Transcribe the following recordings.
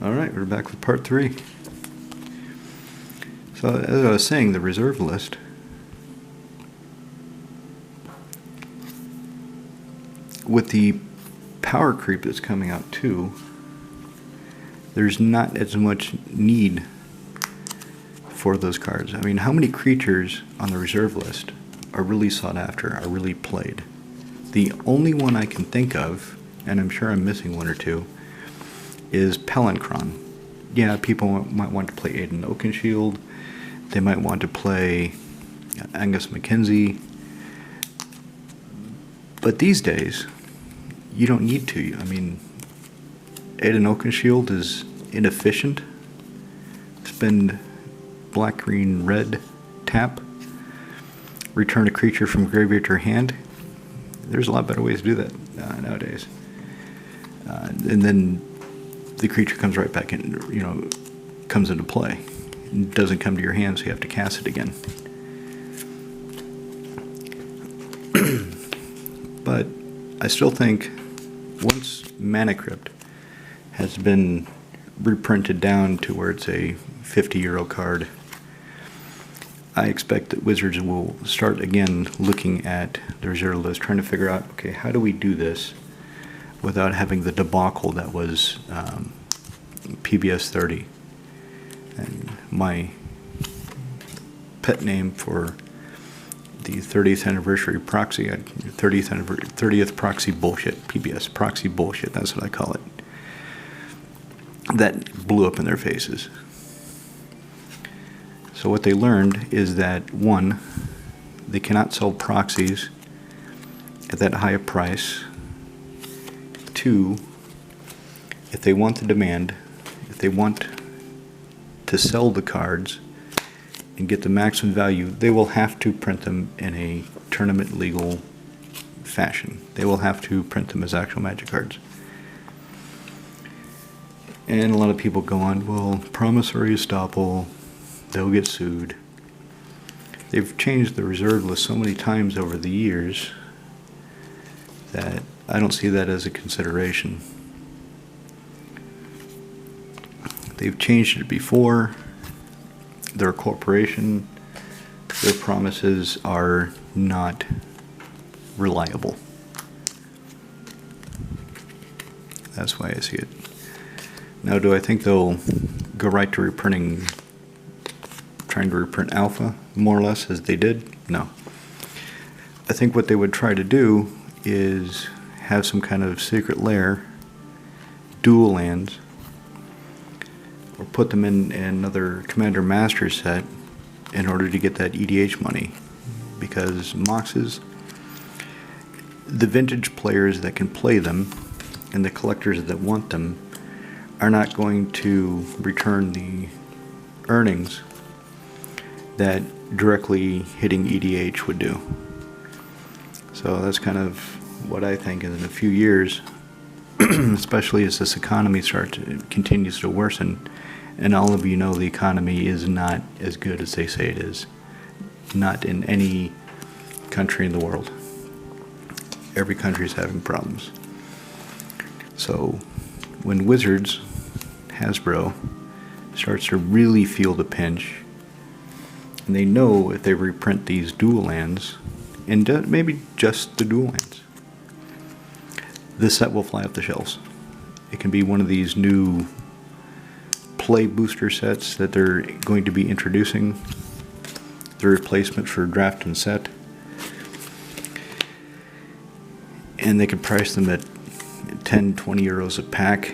Alright, we're back with part 3. So, as I was saying, the reserve list. With the power creep that's coming out too, there's not as much need for those cards. I mean, how many creatures on the reserve list are really sought after, are really played? The only one I can think of, and I'm sure I'm missing one or two, is Pelancron. Yeah, people might want to play Aiden Oakenshield. They might want to play Angus Mackenzie. But these days, you don't need to. I mean, Aiden Oakenshield is inefficient. Spend black, green, red, tap. Return a creature from graveyard to your hand. There's a lot better ways to do that nowadays. And then the creature comes right back in, comes into play. It doesn't come to your hand, so you have to cast it again. But I still think once Mana Crypt has been reprinted down to where it's a 50-euro card, I expect that Wizards will start again looking at the reserve list, trying to figure out, okay, how do we do this without having the debacle that was PBS 30. And my pet name for the 30th anniversary proxy, 30th proxy bullshit, PBS proxy bullshit, that's what I call it. That blew up in their faces. So what they learned is that, one, they cannot sell proxies at that high a price. Two, if they want the demand, if they want to sell the cards and get the maximum value, they will have to print them in a tournament legal fashion. They will have to print them as actual Magic cards. And a lot of people go on, well, promissory estoppel, they'll get sued. They've changed the reserve list so many times over the years that I don't see that as a consideration. They've changed it before. They're a corporation. Their promises are not reliable. That's why I see it. Now, do I think they'll go right to reprinting, trying to reprint Alpha, more or less, as they did? No. I think what they would try to do is have some kind of secret lair, dual lands, or put them in another Commander Master set in order to get that EDH money. Because Moxes, the vintage players that can play them and the collectors that want them are not going to return the earnings that directly hitting EDH would do. So that's kind of what I think is in a few years, especially as this economy continues to worsen, and all of you know the economy is not as good as they say it is. Not in any country in the world. Every country is having problems. So when Wizards, Hasbro, starts to really feel the pinch, and they know if they reprint these dual lands, and maybe just the dual lands, this set will fly off the shelves. It can be one of these new play booster sets that they're going to be introducing, the replacement for draft and set, and they could price them at 10-20 euros a pack,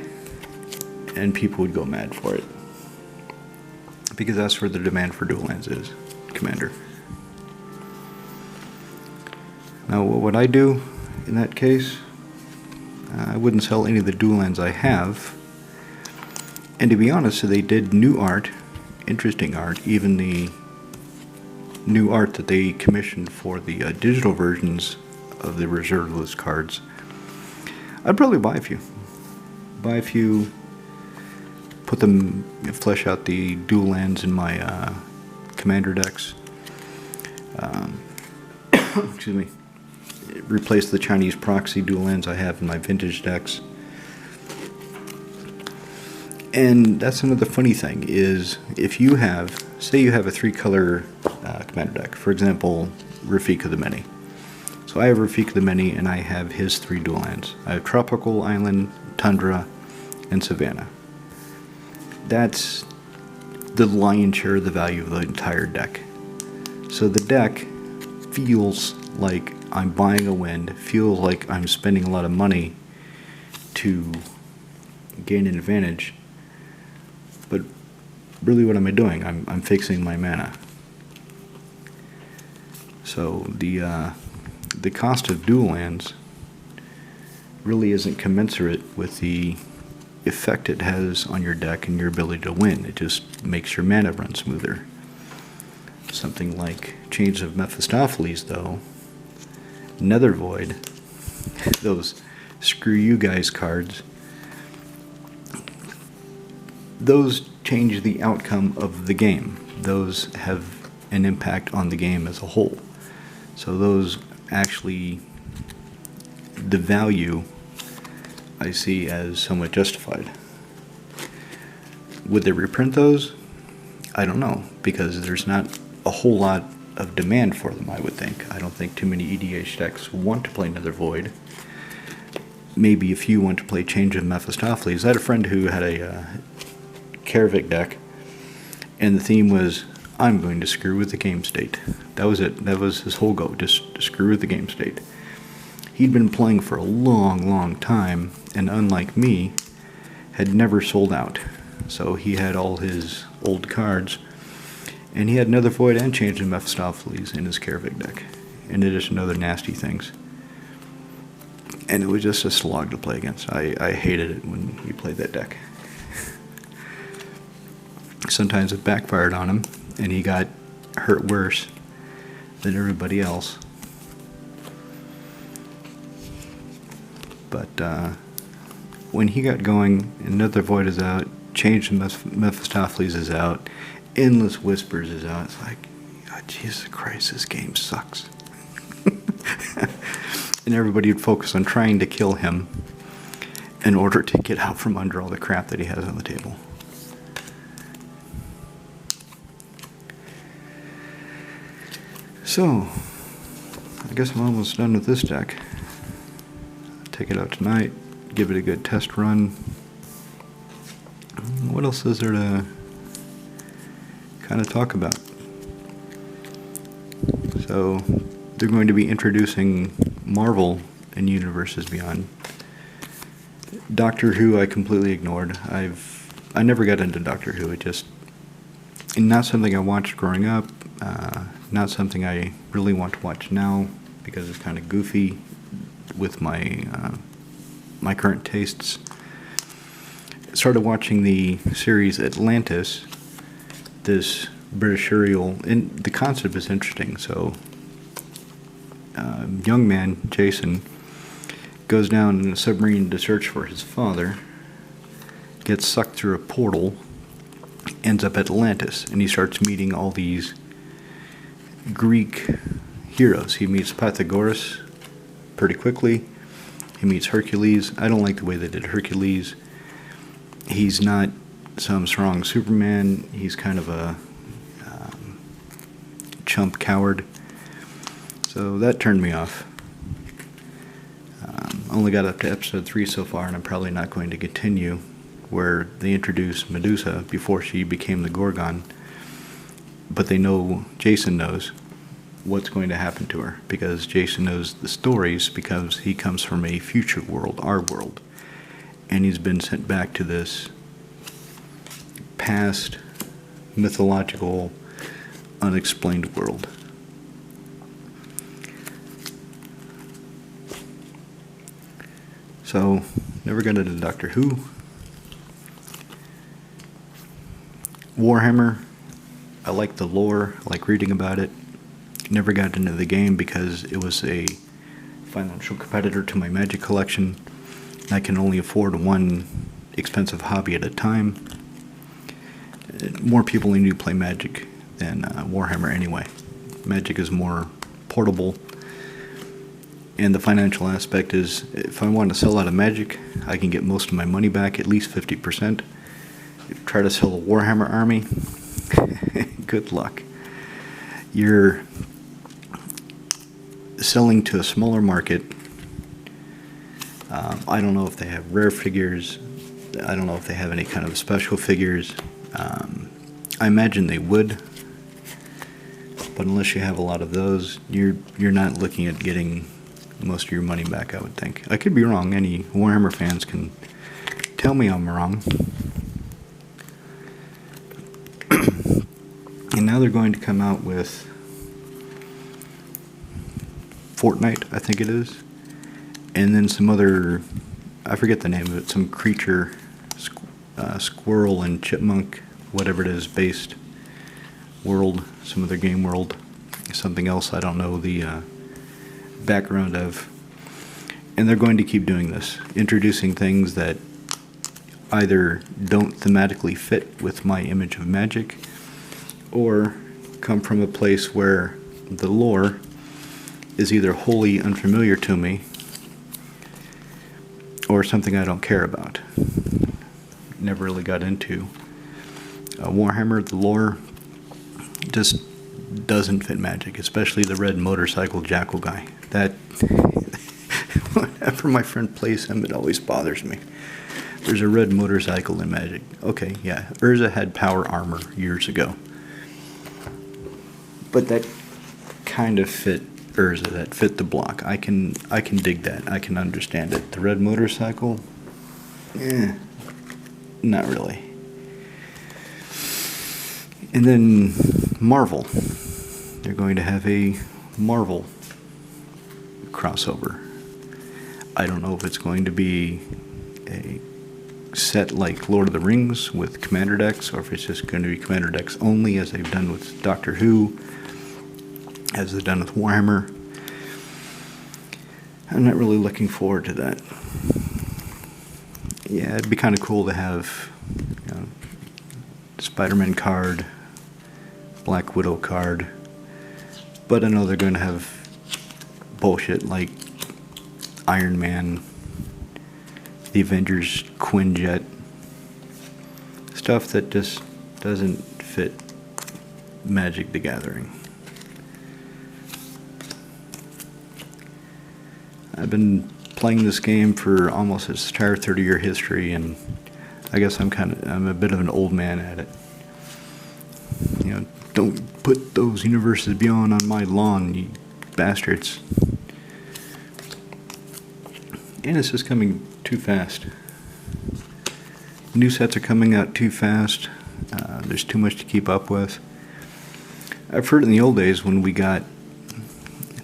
and people would go mad for it, because that's where the demand for dual lands is, Commander. Now, what would I do in that case? I wouldn't sell any of the dual lands I have. And to be honest, they did new art, interesting art, even the new art that they commissioned for the digital versions of the reserve list cards. I'd probably buy a few. Put them, flesh out the dual lands in my commander decks. Excuse me. Replace the Chinese proxy dual lands I have in my vintage decks. And that's another funny thing, is if you have, say you have a 3-color commander deck, for example, Rafika the Many. So I have Rafika the Many, and I have his 3 dual lands. I have Tropical Island, Tundra, and Savannah. That's the lion's share of the value of the entire deck. So the deck feels like I'm buying a win, feels like I'm spending a lot of money to gain an advantage, but really what am I doing? I'm fixing my mana. So the cost of dual lands really isn't commensurate with the effect it has on your deck and your ability to win. It just makes your mana run smoother. Something like Chains of Mephistopheles, though, Nether Void, those screw you guys cards, those change the outcome of the game. Those have an impact on the game as a whole. So those actually, the value I see as somewhat justified. Would they reprint those? I don't know, because there's not a whole lot of demand for them, I would think. I don't think too many EDH decks want to play Nether Void. Maybe a few want to play Change of Mephistopheles. I had a friend who had a Karavik deck, and the theme was, I'm going to screw with the game state. That was it. That was his whole goal, just to screw with the game state. He'd been playing for a long, long time, and unlike me, had never sold out. So he had all his old cards, and he had Nether Void and Change of Mephistopheles in his Karavik deck, in addition to other nasty things. And it was just a slog to play against. I hated it when he played that deck. Sometimes it backfired on him, and he got hurt worse than everybody else. But when he got going, Nether Void is out, Change of Mephistopheles is out, Endless Whispers is out, it's like, oh, Jesus Christ, this game sucks. And everybody would focus on trying to kill him in order to get out from under all the crap that he has on the table. So, I guess I'm almost done with this deck. Take it out tonight, give it a good test run. What else is there to kind of talk about? So, they're going to be introducing Marvel in Universes Beyond. Doctor Who I completely ignored. I never got into Doctor Who. It just, not something I watched growing up. Not something I really want to watch now because it's kind of goofy with my my current tastes. Started watching the series Atlantis, this British serial, and the concept is interesting. So, young man Jason goes down in a submarine to search for his father, gets sucked through a portal, ends up at Atlantis, and he starts meeting all these Greek heroes. He meets Pythagoras pretty quickly. He meets Hercules. I don't like the way they did Hercules. He's not some strong Superman. He's kind of a chump coward. So that turned me off. Only got up to episode 3 so far, and I'm probably not going to continue, where they introduced Medusa before she became the Gorgon. But they know, Jason knows what's going to happen to her, because Jason knows the stories, because he comes from a future world, our world, and he's been sent back to this past mythological unexplained world. So, never got into Doctor Who. Warhammer, I like the lore, I like reading about it. Never got into the game because it was a financial competitor to my Magic collection. I can only afford one expensive hobby at a time. More people need to play Magic than Warhammer anyway. Magic is more portable, and the financial aspect is, if I want to sell out of Magic, I can get most of my money back, at least 50%. try to sell a Warhammer army, good luck. You're selling to a smaller market. I don't know if they have rare figures. I don't know if they have any kind of special figures. I imagine they would, but unless you have a lot of those, you're not looking at getting most of your money back, I would think. I could be wrong. Any Warhammer fans can tell me I'm wrong. And now they're going to come out with Fortnite, I think it is, and then some other, I forget the name of it, some creature, squirrel and chipmunk, whatever it is, based world, some other game world, something else I don't know the background of. And they're going to keep doing this, introducing things that either don't thematically fit with my image of magic, or come from a place where the lore is either wholly unfamiliar to me or something I don't care about. Never really got into. Warhammer, the lore just doesn't fit magic, especially the red motorcycle jackal guy. That, whenever my friend plays him, it always bothers me. There's a red motorcycle in magic. Okay, yeah, Urza had power armor years ago. But that kind of fit Urza, that fit the block. I can dig that. I can understand it. The red motorcycle, not really. And then Marvel. They're going to have a Marvel crossover. I don't know if it's going to be a set like Lord of the Rings with commander decks, or if it's just going to be commander decks only, as they've done with Doctor Who, as they've done with Warhammer. I'm not really looking forward to that. Yeah, it'd be kind of cool to have, you know, Spider-Man card, Black Widow card, but I know they're going to have bullshit like Iron Man, the Avengers Quinjet, stuff that just doesn't fit Magic the Gathering. I've been playing this game for almost its entire 30-year history, and I guess I'm a bit of an old man at it. You know, don't put those universes beyond on my lawn, you bastards. And it's just coming too fast. New sets are coming out too fast. There's too much to keep up with. I've heard in the old days when we got...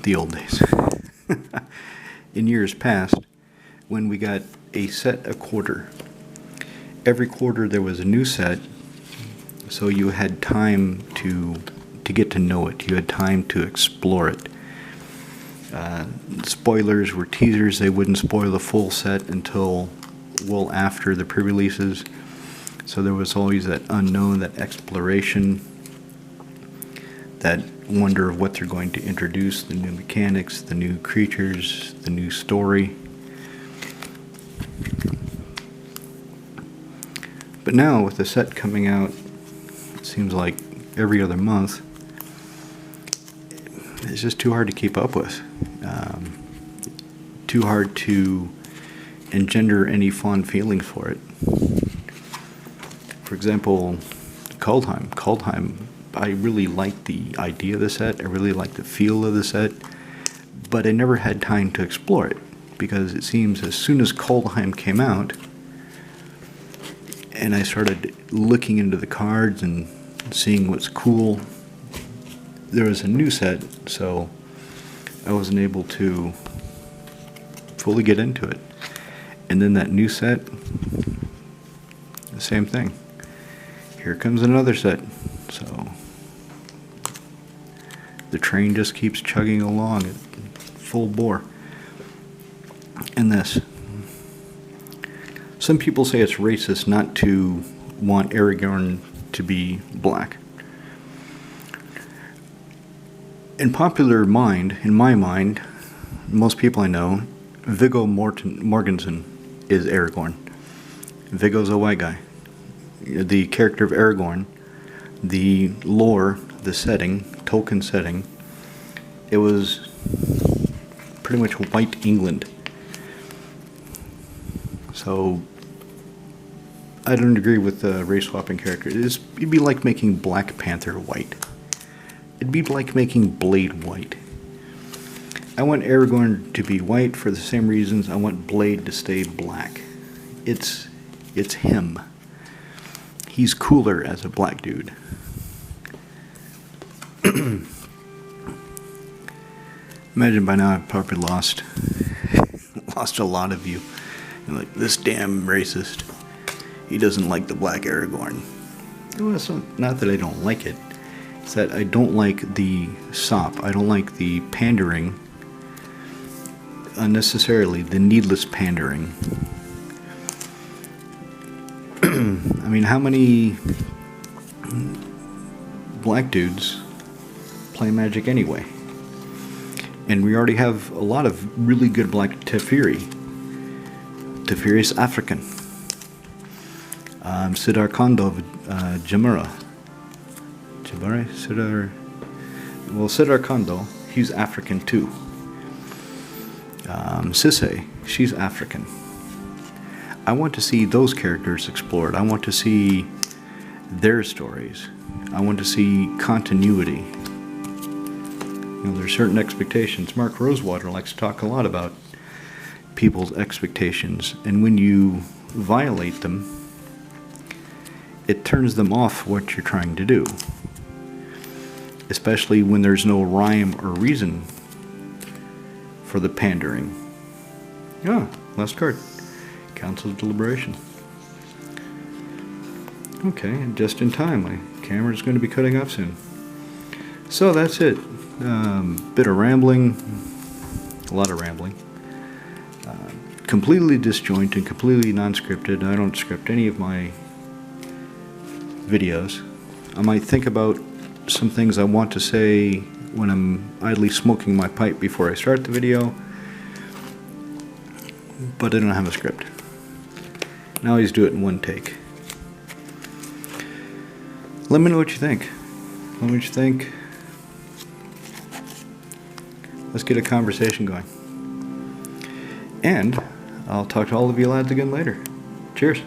The old days. In years past, when we got a set a quarter. Every quarter there was a new set, so you had time to get to know it. You had time to explore it. Spoilers were teasers. They wouldn't spoil the full set until well after the pre-releases. So there was always that unknown, that exploration, that wonder of what they're going to introduce, the new mechanics, the new creatures, the new story. But now with the set coming out, it seems like every other month, it's just too hard to keep up with. Too hard to engender any fond feelings for it. For example, Kaldheim, I really liked the idea of the set, I really liked the feel of the set, but I never had time to explore it, because it seems as soon as Kaldheim came out, and I started looking into the cards and seeing what's cool, there was a new set, so I wasn't able to fully get into it. And then that new set, the same thing. Here comes another set. So the train just keeps chugging along at full bore. And this. Some people say it's racist not to want Aragorn to be black. In popular mind, in my mind, most people I know, Viggo Mortensen is Aragorn. Viggo's a white guy. the character of Aragorn, the lore, the setting, Tolkien setting, it was pretty much white England. So I don't agree with the race swapping character. It'd be like making Black Panther white. It'd be like making Blade white. I want Aragorn to be white for the same reasons I want Blade to stay black. It's him. He's cooler as a black dude. Imagine by now I've probably lost a lot of you. You're like, this damn racist. He doesn't like the black Aragorn. Well, it's not that I don't like it. It's that I don't like the sop. I don't like the pandering. Unnecessarily, the needless pandering. I mean, how many black dudes play Magic anyway? And we already have a lot of really good black Teferi. Teferi's African. Sidar Kondo of Jamura. Jabari? Sidar Kondo, he's African too. Sisay, she's African. I want to see those characters explored. I want to see their stories. I want to see continuity. You know, there's certain expectations. Mark Rosewater likes to talk a lot about people's expectations, and when you violate them, it turns them off what you're trying to do. Especially when there's no rhyme or reason for the pandering. Ah, last card. Council of Deliberation. Okay, just in time. My camera's going to be cutting off soon. So that's it. Bit of rambling. A lot of rambling. Completely disjointed, completely non-scripted. I don't script any of my videos. I might think about some things I want to say when I'm idly smoking my pipe before I start the video, but I don't have a script. I always do it in one take. Let me know what you think. Let me know what you think. Let's get a conversation going. And I'll talk to all of you lads again later. Cheers.